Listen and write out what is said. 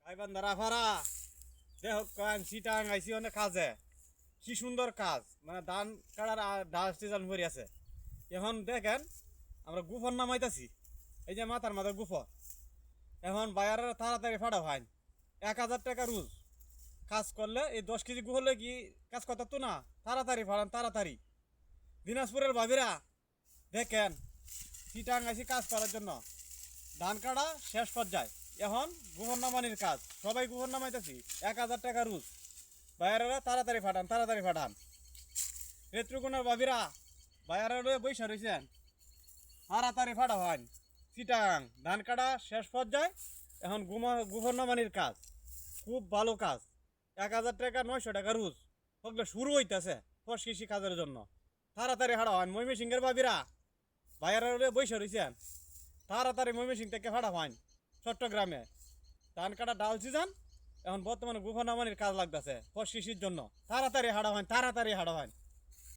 গাইবান্ধারা ফারা দেখ চিটাং আইসি অনেক কাজে কি সুন্দর কাজ মানে ধান কাটার ডাল সিজন ভরি আছে। এখন দেখেন আমরা গুফর নামাইতেছি, এই যে মাথার মাথার গুফর। এখন বায়ারের তাড়াতাড়ি ফাটা হয় 1,000 টাকা রোজ কাজ করলে, এই 10 কেজি গুহলে কি কাজ করতে তো না, তাড়াতাড়ি ফাড়ান তাড়াতাড়ি। দিনাজপুরের ভাবিরা দেখেন চিটাং আইসি কাজ করার জন্য, ধান কাটা শেষ পর্যায়ে। এখন গোবর নামানির কাজ, সবাই গোবর নামাইতেছি 1,000 টাকা রোজ। বাইরেরা তাড়াতাড়ি ফাটান তাড়াতাড়ি ফাটান। রেত্রুকুণের বাবিরা বাইরে বৈশা রয়েছেন, তাড়াতাড়ি ফাটা হয়। চিটাং ধান কাটা শেষ পর্যায়ে, এখন গোবর নামানির কাজ খুব ভালো কাজ। 1,000 টাকা 900 টাকা রোজ হকলে শুরু হইতেছে কৃষি কাজের জন্য। তাড়াতাড়ি হাঁটা হয় ময়মনসিংহের বাবিরা বাইরে বৈশা রয়েছেন, তাড়াতাড়ি ময়মনসিংহ থেকে ফাটা হয় চট্টগ্রামে। ধান কাটা ডাল সিজন, এখন বর্তমানে গোবর নামানির কাজ লাগতেছে কৃষির জন্য। তাড়াতাড়ি হাঁটা হয় তাড়াতাড়ি হাঁটা হয়।